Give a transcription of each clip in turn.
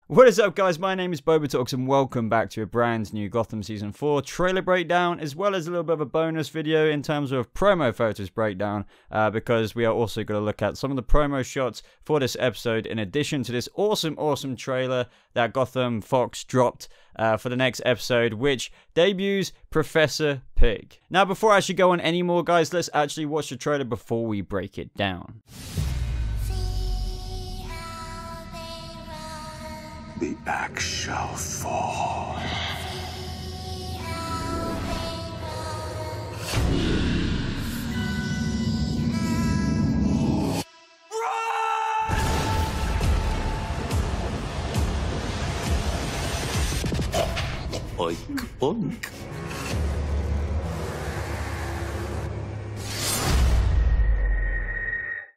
What is up, guys? My name is BobaTalks and welcome back to a brand new Gotham Season 4 trailer breakdown, as well as a little bit of a bonus video in terms of promo photos breakdown, because we are also going to look at some of the promo shots for this episode, in addition to this awesome trailer that Gotham Fox dropped for the next episode, which debuts Professor Pyg. Now, before I actually go on any more, guys, let's actually watch the trailer before we break it down. The axe shall fall. Oink, oink.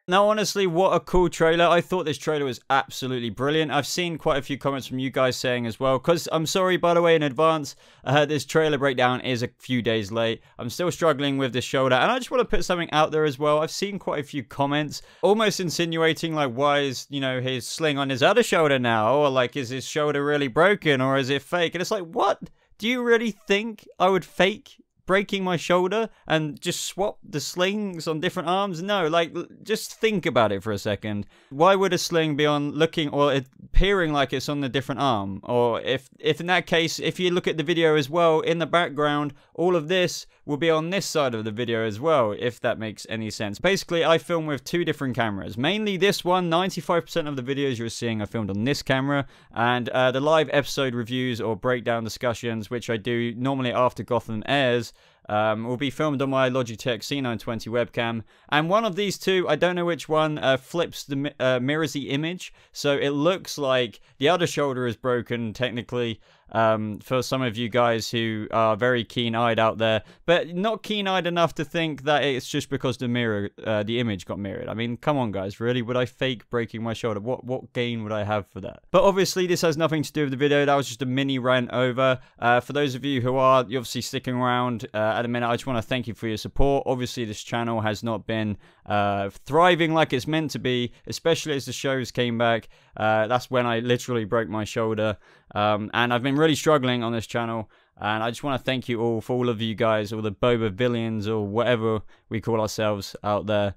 Now, honestly, what a cool trailer. I thought this trailer was absolutely brilliant. I've seen quite a few comments from you guys saying as well, because I'm sorry, by the way, in advance, this trailer breakdown is a few days late. I'm still struggling with this shoulder, and I just want to put something out there as well. I've seen quite a few comments almost insinuating, like, why is, you know, his sling on his other shoulder now? Or, like, is his shoulder really broken, or is it fake? And it's like, what? Do you really think I would fake breaking my shoulder and just swap the slings on different arms? No, like, just think about it for a second. Why would a sling be on looking or appearing like it's on a different arm? Or if in that case, if you look at the video as well, in the background, all of this will be on this side of the video as well, if that makes any sense. Basically, I film with two different cameras. Mainly this one, 95% of the videos you're seeing are filmed on this camera, and the live episode reviews or breakdown discussions, which I do normally after Gotham airs, will be filmed on my Logitech C920 webcam. And one of these two, I don't know which one, flips the mirrors the image, so it looks like the other shoulder is broken technically, for some of you guys who are very keen-eyed out there, but not keen-eyed enough to think that it's just because the image got mirrored. I mean, come on, guys, really? Would I fake breaking my shoulder? What gain would I have for that? But obviously, this has nothing to do with the video. That was just a mini rant over. For those of you who are obviously sticking around at a minute, I just want to thank you for your support. Obviously, this channel has not been thriving like it's meant to be, especially as the shows came back. That's when I literally broke my shoulder, and I've been really struggling on this channel, and I just want to thank you all, for all of you guys, all the Boba villains or whatever we call ourselves out there.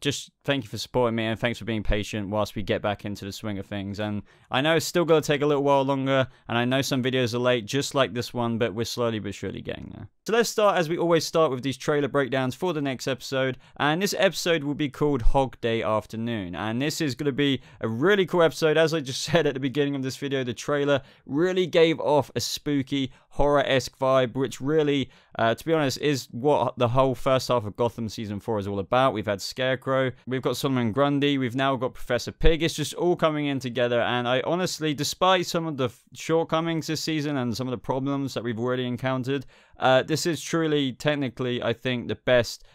Just thank you for supporting me, and thanks for being patient whilst we get back into the swing of things. And I know it's still going to take a little while longer, and I know some videos are late, just like this one, but we're slowly but surely getting there. So let's start, as we always start, with these trailer breakdowns for the next episode, and this episode will be called Hog Day Afternoon, and this is going to be a really cool episode. As I just said at the beginning of this video, the trailer really gave off a spooky, horror-esque vibe, which really, to be honest, is what the whole first half of Gotham Season 4 is all about. We've had Scarecrow, we've got Solomon Grundy, we've now got Professor Pyg. It's just all coming in together, and I honestly, despite some of the shortcomings this season and some of the problems that we've already encountered, this is truly, technically, I think, the best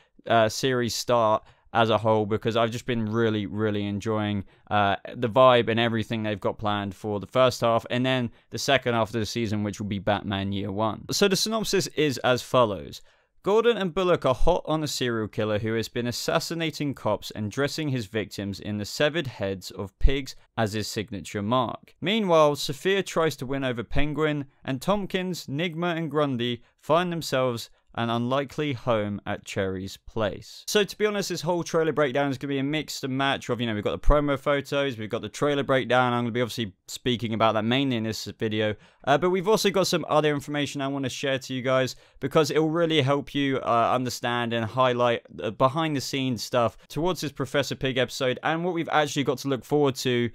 series start as a whole, because I've just been really enjoying the vibe and everything they've got planned for the first half, and then the second half of the season, which will be Batman Year One. So the synopsis is as follows. Gordon and Bullock are hot on a serial killer who has been assassinating cops and dressing his victims in the severed heads of pigs as his signature mark. Meanwhile, Sofia tries to win over Penguin, and Tompkins, Nigma, and Grundy find themselves an unlikely home at Cherry's place. So to be honest, this whole trailer breakdown is going to be a mix and match of, you know, we've got the promo photos, we've got the trailer breakdown. I'm going to be obviously speaking about that mainly in this video, but we've also got some other information I want to share to you guys, because it will really help you understand and highlight behind the scenes stuff towards this Professor Pyg episode, and what we've actually got to look forward to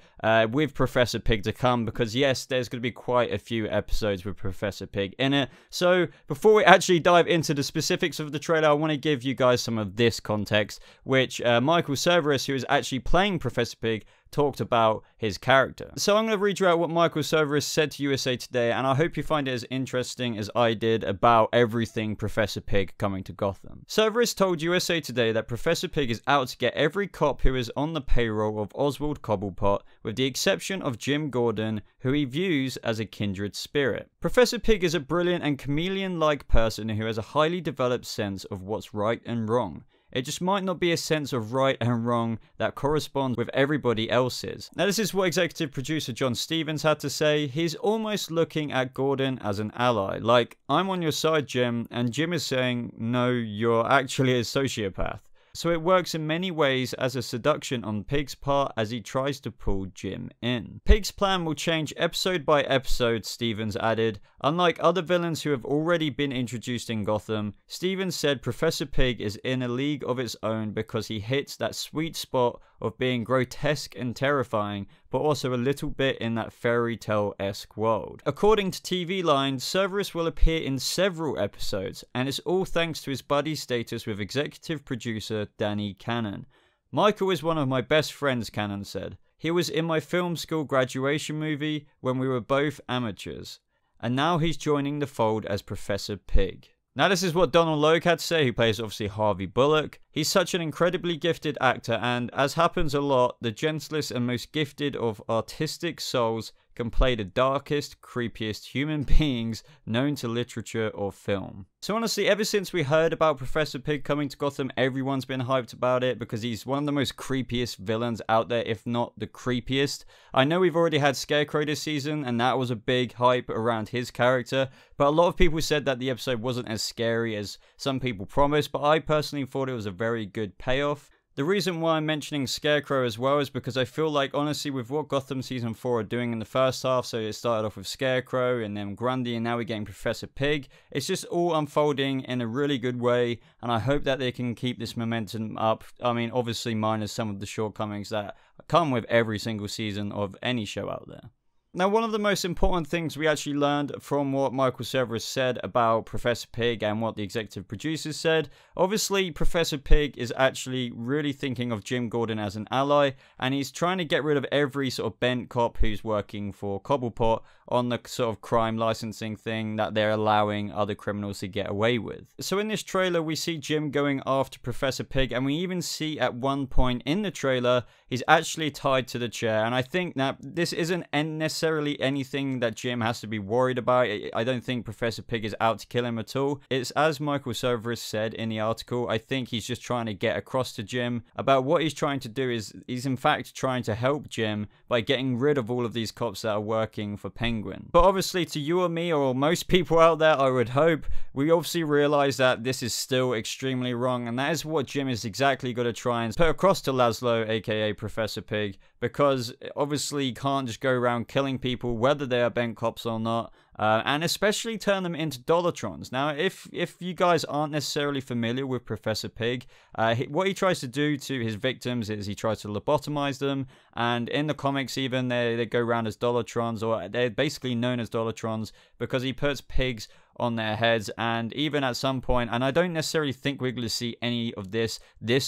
with Professor Pyg to come, because yes, there's going to be quite a few episodes with Professor Pyg in it. So before we actually dive into the specifics of the trailer, I want to give you guys some of this context, which Michael Cerveris, who is actually playing Professor Pyg, talked about his character. So I'm going to read you out what Michael Cerveris said to USA Today, and I hope you find it as interesting as I did about everything Professor Pyg coming to Gotham. Cerveris told USA Today that Professor Pyg is out to get every cop who is on the payroll of Oswald Cobblepot, with the exception of Jim Gordon, who he views as a kindred spirit. Professor Pyg is a brilliant and chameleon-like person who has a highly developed sense of what's right and wrong. It just might not be a sense of right and wrong that corresponds with everybody else's. Now, this is what executive producer John Stevens had to say. He's almost looking at Gordon as an ally. Like, I'm on your side, Jim, and Jim is saying, no, you're actually a sociopath. So it works in many ways as a seduction on Pyg's part as he tries to pull Jim in. Pyg's plan will change episode by episode, Stevens added. Unlike other villains who have already been introduced in Gotham, Stevens said Professor Pyg is in a league of its own because he hits that sweet spot of being grotesque and terrifying, but also a little bit in that fairy tale-esque world. According to TV Line, Cerberus will appear in several episodes, and it's all thanks to his buddy status with executive producer Danny Cannon. Michael is one of my best friends, Cannon said. He was in my film school graduation movie when we were both amateurs, and now he's joining the fold as Professor Pyg. Now, this is what Donald Logue had to say, who plays obviously Harvey Bullock. He's such an incredibly gifted actor, and as happens a lot, the gentlest and most gifted of artistic souls can play the darkest, creepiest human beings known to literature or film. So honestly, ever since we heard about Professor Pyg coming to Gotham, everyone's been hyped about it because he's one of the most creepiest villains out there, if not the creepiest. I know we've already had Scarecrow this season, and that was a big hype around his character, but a lot of people said that the episode wasn't as scary as some people promised, but I personally thought it was a very good payoff. The reason why I'm mentioning Scarecrow as well is because I feel like, honestly, with what Gotham Season 4 are doing in the first half, so it started off with Scarecrow and then Grundy, and now we're getting Professor Pyg, it's just all unfolding in a really good way, and I hope that they can keep this momentum up. I mean, obviously minus some of the shortcomings that come with every single season of any show out there. Now, one of the most important things we actually learned from what Michael Cerverus said about Professor Pyg and what the executive producers said, obviously Professor Pyg is actually really thinking of Jim Gordon as an ally, and he's trying to get rid of every sort of bent cop who's working for Cobblepot on the sort of crime licensing thing that they're allowing other criminals to get away with. So in this trailer, we see Jim going after Professor Pyg, and we even see at one point in the trailer, he's actually tied to the chair, and I think that this isn't necessarily anything that Jim has to be worried about. I don't think Professor Pyg is out to kill him at all. It's as Michael Cerverus said in the article, I think he's just trying to get across to Jim about what he's trying to do is he's in fact trying to help Jim by getting rid of all of these cops that are working for Penguin. But obviously to you or me or most people out there, I would hope, we obviously realize that this is still extremely wrong, and that is what Jim is exactly going to try and put across to Laszlo, aka Professor Pyg, because obviously you can't just go around killing people whether they are bent cops or not, and especially turn them into Dollatrons. Now, if you guys aren't necessarily familiar with Professor Pyg, what he tries to do to his victims is he tries to lobotomize them, and in the comics even, they go around as Dollatrons, or they're basically known as Dollatrons because he puts pigs on their heads, and even at some point, and I don't necessarily think we're going to see any of this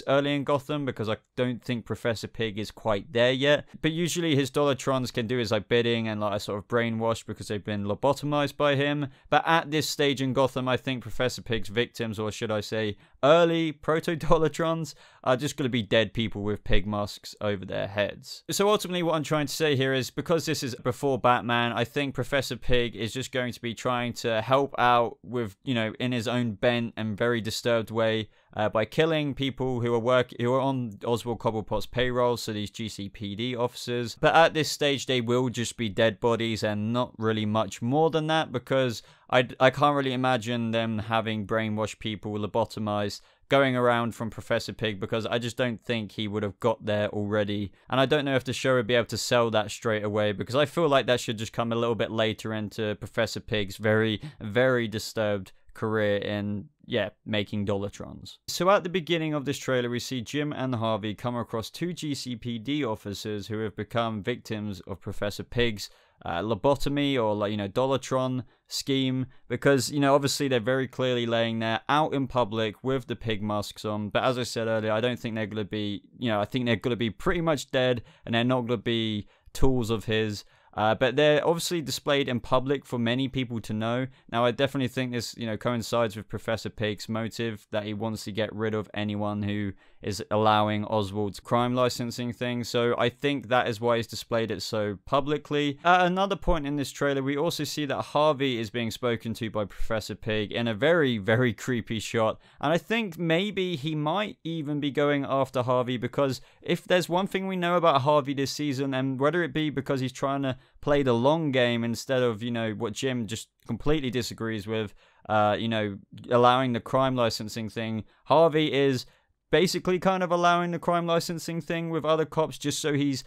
early in Gotham because I don't think Professor Pyg is quite there yet, but usually his Dollatrons can do his like bidding and like sort of brainwashed because they've been lobotomized by him. But at this stage in Gotham, I think Professor Pyg's victims, or should I say early proto-Dollatrons, are just going to be dead people with pig masks over their heads. So ultimately what I'm trying to say here is, because this is before Batman, I think Professor Pyg is just going to be trying to help out with, you know, in his own bent and very disturbed way, by killing people who are on Oswald Cobblepot's payroll, so these GCPD officers. But at this stage, they will just be dead bodies and not really much more than that, because I can't really imagine them having brainwashed people, lobotomized, going around from Professor Pyg, because I just don't think he would have got there already. And I don't know if the show would be able to sell that straight away, because I feel like that should just come a little bit later into Professor Pyg's very, very disturbed career in, yeah, making Dollatrons. So at the beginning of this trailer, we see Jim and Harvey come across two GCPD officers who have become victims of Professor Pyg's lobotomy, or, like, you know, Dollatron scheme, because, you know, obviously they're very clearly laying there out in public with the pig masks on. But as I said earlier, I don't think they're going to be, you know, I think they're going to be pretty much dead, and they're not going to be tools of his. But they're obviously displayed in public for many people to know. Now, I definitely think this, you know, coincides with Professor Pyg's motive, that he wants to get rid of anyone who is allowing Oswald's crime licensing thing. So I think that is why he's displayed it so publicly. At another point in this trailer, we also see that Harvey is being spoken to by Professor Pyg in a very, very creepy shot. And I think maybe he might even be going after Harvey, because if there's one thing we know about Harvey this season, and whether it be because he's trying to play the long game instead of, you know, what Jim just completely disagrees with, you know, allowing the crime licensing thing, Harvey is basically kind of allowing the crime licensing thing with other cops just so he's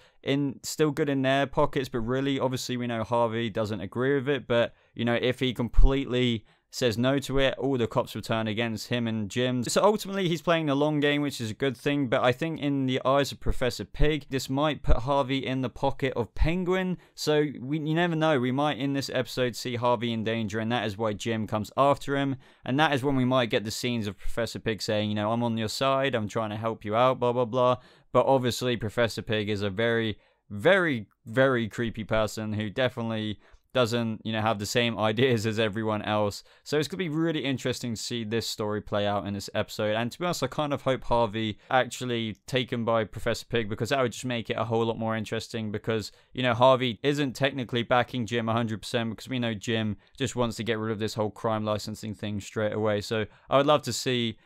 still good in their pockets. But really, obviously, we know Harvey doesn't agree with it. But, you know, if he completely says no to it, all the cops will turn against him and Jim. So ultimately, he's playing the long game, which is a good thing. But I think in the eyes of Professor Pyg, this might put Harvey in the pocket of Penguin. So you never know. We might in this episode see Harvey in danger, and that is why Jim comes after him. And that is when we might get the scenes of Professor Pyg saying, you know, I'm on your side, I'm trying to help you out, blah, blah, blah. But obviously, Professor Pyg is a very, very, very creepy person who definitely doesn't, you know, have the same ideas as everyone else. So it's going to be really interesting to see this story play out in this episode. And to be honest, I kind of hope Harvey actually taken by Professor Pyg, because that would just make it a whole lot more interesting, because, you know, Harvey isn't technically backing Jim 100%, because we know Jim just wants to get rid of this whole crime licensing thing straight away. So I would love to see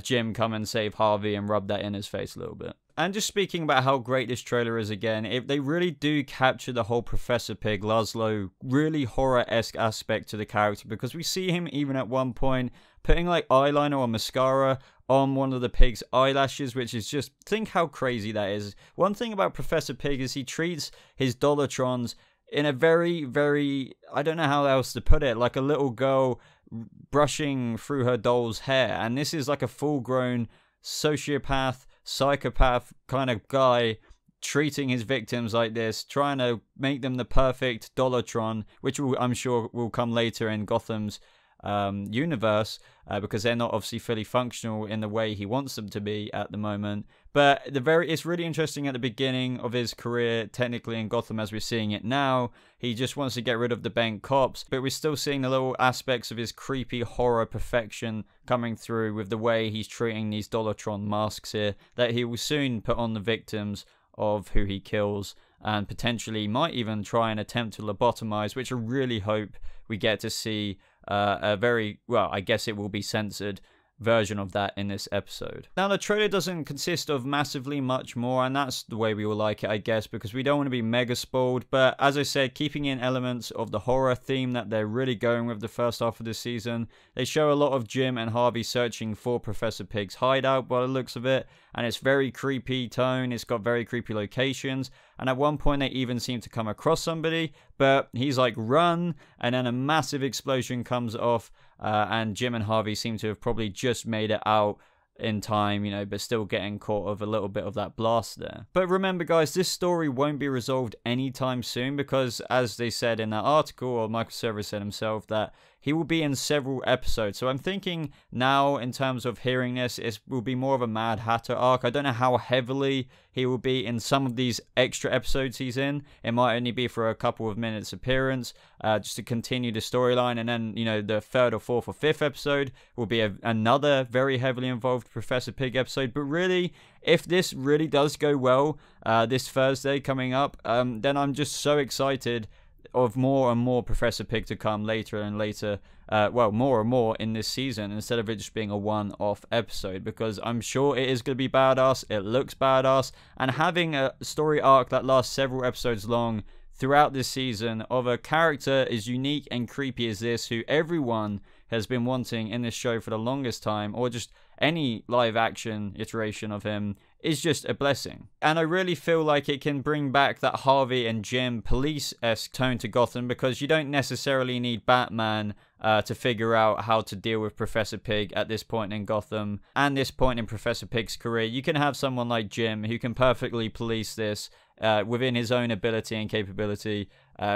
Jim come and save Harvey and rub that in his face a little bit. And just speaking about how great this trailer is again, they really do capture the whole Professor Pyg, Laszlo, really horror-esque aspect to the character, because we see him even at one point putting like eyeliner or mascara on one of the pig's eyelashes, which is just, think how crazy that is. One thing about Professor Pyg is he treats his Dollartrons in a very, very, I don't know how else to put it, like a little girl brushing through her doll's hair. And this is like a full-grown sociopath, psychopath kind of guy treating his victims like this, trying to make them the perfect Dollartron, which I'm sure will come later in Gotham's universe, because they're not obviously fully functional in the way he wants them to be at the moment. But it's really interesting at the beginning of his career, technically in Gotham as we're seeing it now, he just wants to get rid of the bent cops, but we're still seeing the little aspects of his creepy horror perfection coming through with the way he's treating these Dollartron masks here, that he will soon put on the victims of who he kills, and potentially might even try and attempt to lobotomize, which I really hope we get to see a very, well, I guess it will be censored version of that in this episode. Now, the trailer doesn't consist of massively much more, and that's the way we will like it, I guess, because we don't want to be mega spoiled. But as I said, keeping in elements of the horror theme that they're really going with the first half of the season, they show a lot of Jim and Harvey searching for Professor Pyg's hideout by the looks of it, and it's very creepy tone, it's got very creepy locations, and at one point they even seem to come across somebody, but he's like, run, and then a massive explosion comes off, and Jim and Harvey seem to have probably just made it out in time, you know, but still getting caught of a little bit of that blast there. But remember, guys, this story won't be resolved anytime soon, because as they said in that article, or Michael Server said himself, that he will be in several episodes. So I'm thinking now, in terms of hearing this, it will be more of a Mad Hatter arc. I don't know how heavily he will be in some of these extra episodes he's in. It might only be for a couple of minutes appearance, just to continue the storyline. And then, you know, the third or fourth or fifth episode will be another very heavily involved Professor Pyg episode. But really, if this really does go well, this Thursday coming up, then I'm just so excited of more and more Professor Pyg to come later and later, well, more and more in this season, instead of it just being a one-off episode, because I'm sure it is going to be badass, it looks badass, and having a story arc that lasts several episodes long throughout this season of a character as unique and creepy as this, who everyone has been wanting in this show for the longest time, or just any live action iteration of him, is just a blessing. And I really feel like it can bring back that Harvey and Jim police-esque tone to Gotham, because you don't necessarily need Batman to figure out how to deal with Professor Pyg at this point in Gotham and this point in Professor Pyg's career. You can have someone like Jim who can perfectly police this within his own ability and capability,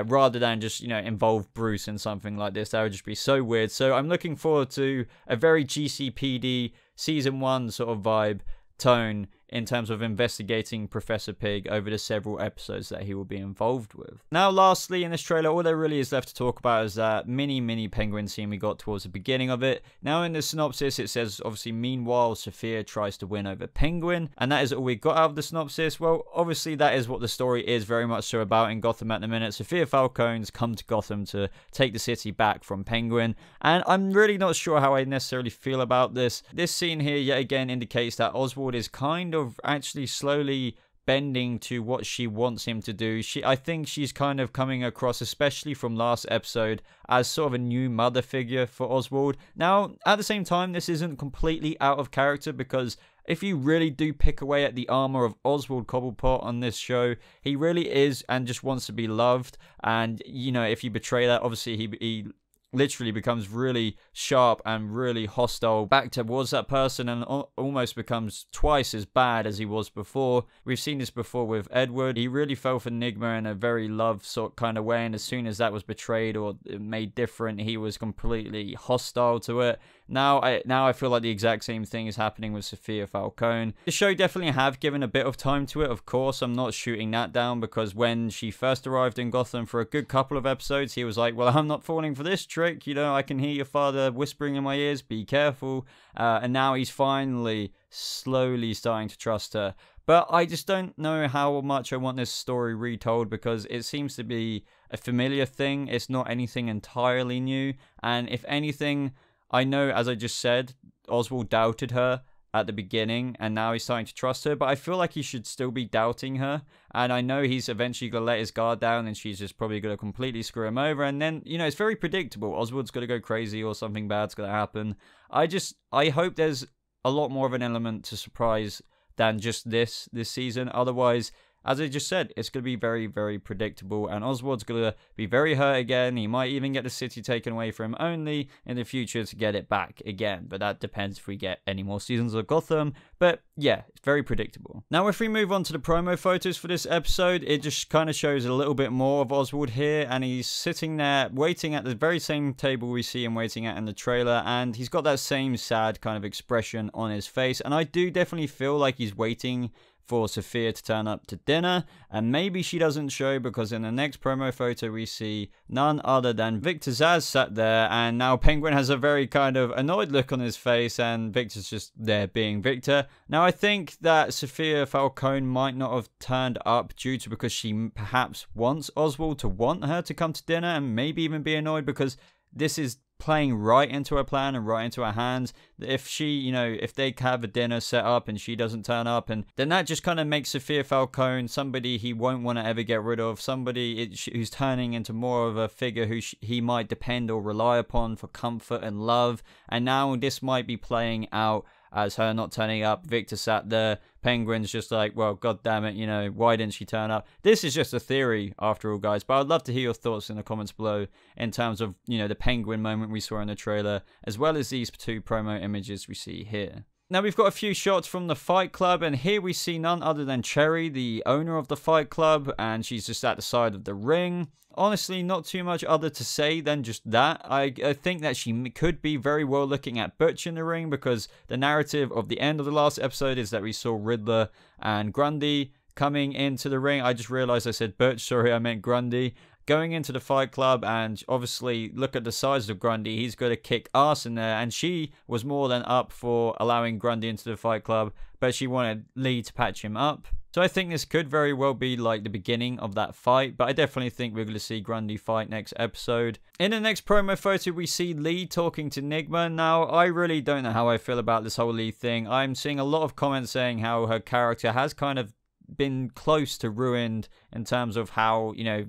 rather than just, you know, involve Bruce in something like this. That would just be so weird. So I'm looking forward to a very GCPD season 1 sort of vibe tone in terms of investigating Professor Pyg over the several episodes that he will be involved with. Now, lastly, in this trailer, all there really is left to talk about is that mini penguin scene we got towards the beginning of it. Now, in the synopsis, it says, obviously, meanwhile, Sofia tries to win over Penguin, and that is all we got out of the synopsis. Well, obviously, that is what the story is very much so about in Gotham at the minute. Sofia Falcone's come to Gotham to take the city back from Penguin, and I'm really not sure how I necessarily feel about this. This scene here, yet again, indicates that Oswald is kind of actually slowly bending to what she wants him to do. I think she's kind of coming across, especially from last episode, as sort of a new mother figure for Oswald. Now, at the same time, this isn't completely out of character, because if you really do pick away at the armor of Oswald Cobblepot on this show, he really is and just wants to be loved. And, you know, if you betray that, obviously he literally becomes really sharp and really hostile back towards that person, and almost becomes twice as bad as he was before. We've seen this before with Edward. He really fell for Nigma in a very love sort kind of way, and as soon as that was betrayed or made different, he was completely hostile to it. Now I feel like the exact same thing is happening with Sofia Falcone. The show definitely have given a bit of time to it, of course. I'm not shooting that down, because when she first arrived in Gotham for a good couple of episodes, he was like, well, I'm not falling for this trick, you know, I can hear your father whispering in my ears, be careful. And now he's finally slowly starting to trust her. But I just don't know how much I want this story retold, because it seems to be a familiar thing. It's not anything entirely new, and if anything, I know, as I just said, Oswald doubted her at the beginning, and now he's starting to trust her, but I feel like he should still be doubting her, and I know he's eventually going to let his guard down, and she's just probably going to completely screw him over, and then, you know, it's very predictable. Oswald's going to go crazy, or something bad's going to happen. I hope there's a lot more of an element to surprise than just this season. Otherwise, as I just said, it's going to be very, very predictable, and Oswald's going to be very hurt again. He might even get the city taken away from him, only in the future to get it back again. But that depends if we get any more seasons of Gotham. But yeah, it's very predictable. Now, if we move on to the promo photos for this episode, it just kind of shows a little bit more of Oswald here, and he's sitting there waiting at the very same table we see him waiting at in the trailer, and he's got that same sad kind of expression on his face, and I do definitely feel like he's waiting for Sofia to turn up to dinner, and maybe she doesn't show, because in the next promo photo we see none other than Victor Zsasz sat there, and now Penguin has a very kind of annoyed look on his face, and Victor's just there being Victor. Now, I think that Sofia Falcone might not have turned up due to because she perhaps wants Oswald to want her to come to dinner, and maybe even be annoyed because this is playing right into her plan and right into her hands. If she, you know, if they have a dinner set up and she doesn't turn up, and then that just kind of makes Sofia Falcone somebody he won't want to ever get rid of, somebody who's turning into more of a figure who he might depend or rely upon for comfort and love. And now this might be playing out as her not turning up. Victor sat there. Penguin's just like, well, god damn it, you know, why didn't she turn up? This is just a theory after all, guys, but I'd love to hear your thoughts in the comments below in terms of, you know, the Penguin moment we saw in the trailer, as well as these two promo images we see here. Now, we've got a few shots from the Fight Club, and here we see none other than Cherry, the owner of the Fight Club, and she's just at the side of the ring. Honestly, not too much other to say than just that. I think that she could be very well looking at Butch in the ring, because the narrative of the end of the last episode is that we saw Riddler and Grundy coming into the ring. I just realized I said Butch, sorry, I meant Grundy. Going into the Fight Club, and obviously look at the size of Grundy. He's going to kick ass in there, and she was more than up for allowing Grundy into the Fight Club, but she wanted Lee to patch him up. So I think this could very well be like the beginning of that fight, but I definitely think we're going to see Grundy fight next episode. In the next promo photo, we see Lee talking to Nigma. Now, I really don't know how I feel about this whole Lee thing. I'm seeing a lot of comments saying how her character has kind of been close to ruined in terms of how, you know,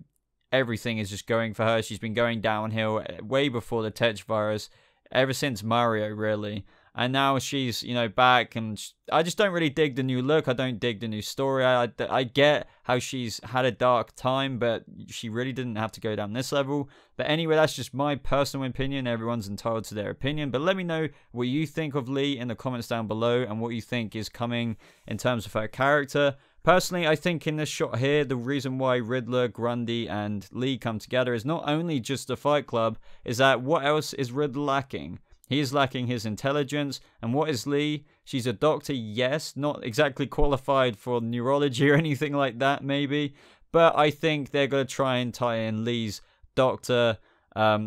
everything is just going for her. She's been going downhill way before the Tetch virus, ever since Mario, really. And now she's, you know, back, and I just don't really dig the new look. I don't dig the new story. I get how she's had a dark time, but she really didn't have to go down this level. But anyway, that's just my personal opinion. Everyone's entitled to their opinion. But let me know what you think of Lee in the comments down below, and what you think is coming in terms of her character. Personally, I think in this shot here, the reason why Riddler, Grundy, and Lee come together is not only just the Fight Club, is that what else is Riddler lacking? He is lacking his intelligence. And what is Lee? She's a doctor, yes, not exactly qualified for neurology or anything like that, maybe. But I think they're going to try and tie in Lee's doctor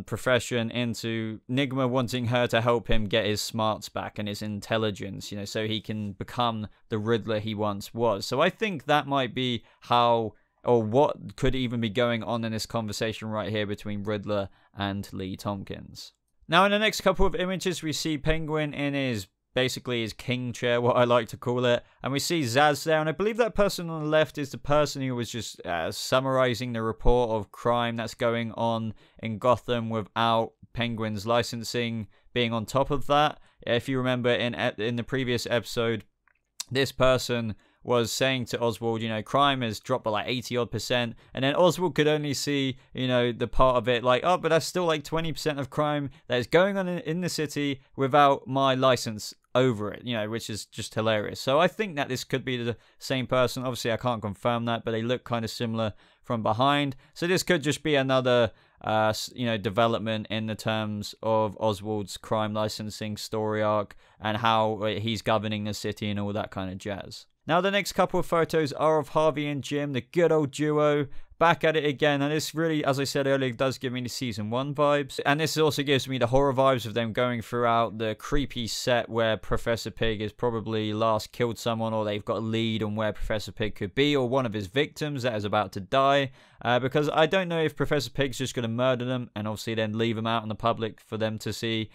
profession into Nigma wanting her to help him get his smarts back and his intelligence, you know, so he can become the Riddler he once was. So I think that might be how, or what could even be going on in this conversation right here between Riddler and Lee Tompkins. Now, in the next couple of images, we see Penguin in his basically his king chair, what I like to call it, and we see Zsasz there, and I believe that person on the left is the person who was just summarizing the report of crime that's going on in Gotham without Penguin's licensing being on top of that. If you remember in the previous episode, this person was saying to Oswald, you know, crime has dropped by like 80-odd%, and then Oswald could only see, you know, the part of it like, oh, but that's still like 20% of crime that is going on in the city without my license over it, you know, which is just hilarious. So I think that this could be the same person. Obviously, I can't confirm that, but they look kind of similar from behind. So this could just be another you know, development in the terms of Oswald's crime licensing story arc and how he's governing the city and all that kind of jazz. Now, the next couple of photos are of Harvey and Jim, the good old duo, back at it again. And this really, as I said earlier, does give me the season 1 vibes. And this also gives me the horror vibes of them going throughout the creepy set where Professor Pyg has probably last killed someone, or they've got a lead on where Professor Pyg could be, or one of his victims that is about to die. Because I don't know if Professor Pyg's just going to murder them and obviously then leave them out in the public for them to see.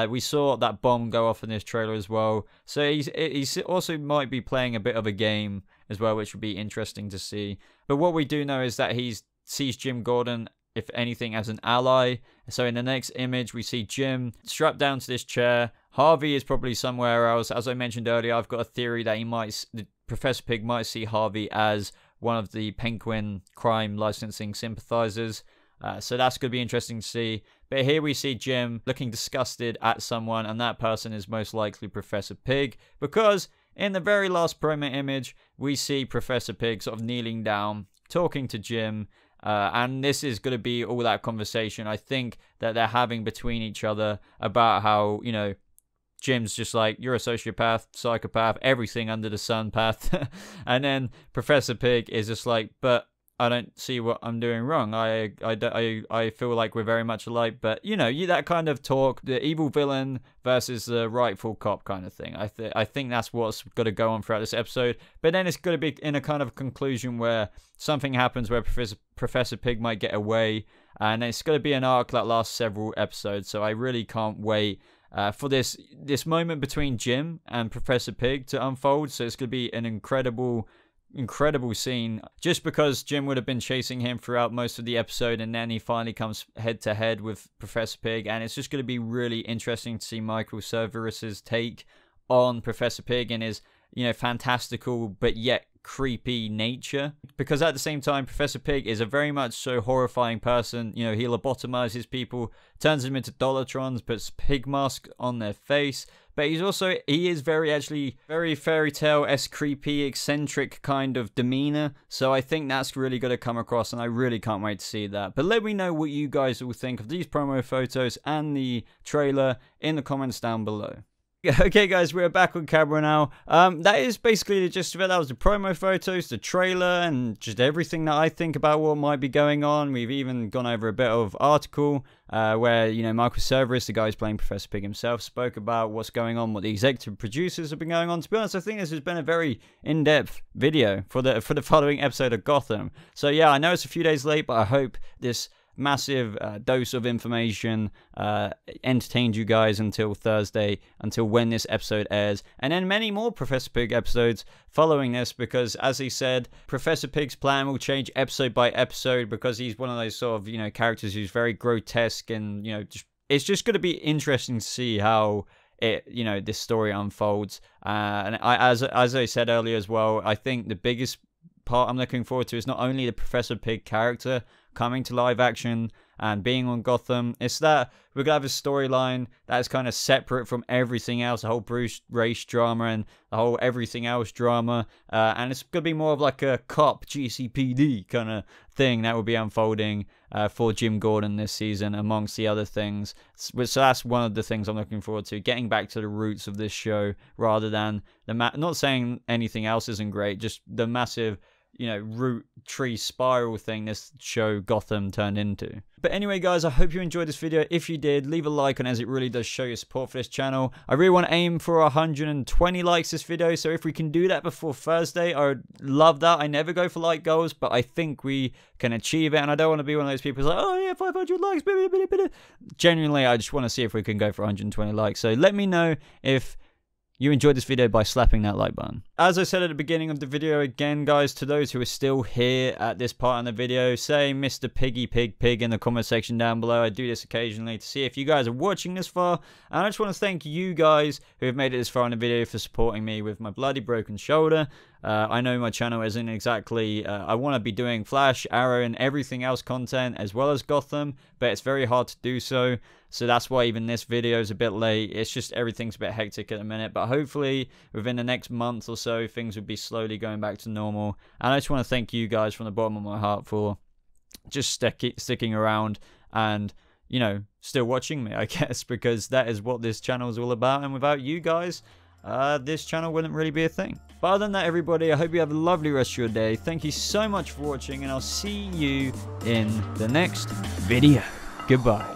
We saw that bomb go off in this trailer as well. So he's also might be playing a bit of a game as well, which would be interesting to see. But what we do know is that he sees Jim Gordon, if anything, as an ally. So in the next image, we see Jim strapped down to this chair. Harvey is probably somewhere else. As I mentioned earlier, I've got a theory that Professor Pyg might see Harvey as one of the Penguin crime licensing sympathizers. So that's going to be interesting to see. But here we see Jim looking disgusted at someone, and that person is most likely Professor Pyg, because in the very last promo image, we see Professor Pyg sort of kneeling down, talking to Jim, and this is going to be all that conversation, I think, that they're having between each other about how, you know, Jim's just like, you're a sociopath, psychopath, everything under the sun path. And then Professor Pyg is just like, but I don't see what I'm doing wrong. I feel like we're very much alike. But, you know, that kind of talk, the evil villain versus the rightful cop kind of thing. I think that's what's got to go on throughout this episode. But then it's going to be in a kind of conclusion where something happens where Professor Pyg might get away. And it's going to be an arc that lasts several episodes. So I really can't wait for this moment between Jim and Professor Pyg to unfold. So it's going to be an incredible scene, just because Jim would have been chasing him throughout most of the episode, and then he finally comes head to head with Professor Pyg, and it's just going to be really interesting to see Michael Cerveris's take on Professor Pyg and his, you know, fantastical but yet creepy nature, because at the same time Professor Pyg is a very much so horrifying person. You know, he lobotomizes people, turns them into Dolatrons, puts pig masks on their face, but he is very fairy tale-esque, creepy, eccentric kind of demeanor. So I think that's really going to come across, and I really can't wait to see that. But let me know what you guys all think of these promo photos and the trailer in the comments down below. Okay, guys, we're back on camera now. That is basically the gist of it. That was the promo photos, the trailer, and just everything that I think about what might be going on. We've even gone over a bit of article where, you know, Michael Cerveris, the guy who's playing Professor Pyg himself, spoke about what's going on, what the executive producers have been going on. To be honest, I think this has been a very in-depth video for the following episode of Gotham. So yeah, I know it's a few days late, but I hope this massive dose of information entertained you guys until Thursday, until when this episode airs, and then many more Professor Pyg episodes following this, because as he said, Professor Pyg's plan will change episode by episode, because he's one of those sort of, you know, characters who's very grotesque, and, you know, it's just going to be interesting to see how this story unfolds. And as I said earlier as well, I think the biggest part I'm looking forward to is not only the Professor Pyg character coming to live action and being on Gotham. It's that we're going to have a storyline that is kind of separate from everything else, the whole Bruce race drama and the whole everything else drama. And it's going to be more of like a cop GCPD kind of thing that will be unfolding for Jim Gordon this season, amongst the other things. So that's one of the things I'm looking forward to, getting back to the roots of this show rather than not saying anything else isn't great, just the massive, you know, root tree spiral thing this show Gotham turned into. But anyway, guys, I hope you enjoyed this video. If you did, leave a like on it, as it really does show your support for this channel. I really want to aim for 120 likes this video, so if we can do that before Thursday, I would love that. I never go for like goals, but I think we can achieve it, and I don't want to be one of those people who's like, oh yeah, 500 likes, blah, blah, blah, blah. Genuinely, I just want to see if we can go for 120 likes. So let me know if you enjoyed this video by slapping that like button. As I said at the beginning of the video, again, guys, to those who are still here at this part in the video, say Mr. Piggy Pig Pig in the comment section down below. I do this occasionally to see if you guys are watching this far, and I just want to thank you guys who have made it this far in the video for supporting me with my bloody broken shoulder. I know my channel isn't exactly, I want to be doing Flash, Arrow, and everything else content as well as Gotham, but it's very hard to do so. So that's why even this video is a bit late. It's just everything's a bit hectic at the minute, but hopefully within the next month or so, things will be slowly going back to normal. And I just want to thank you guys from the bottom of my heart for just sticking around and, you know, still watching me, I guess, because that is what this channel is all about. And without you guys, this channel wouldn't really be a thing. But other than that, everybody, I hope you have a lovely rest of your day. Thank you so much for watching, and I'll see you in the next video. Goodbye.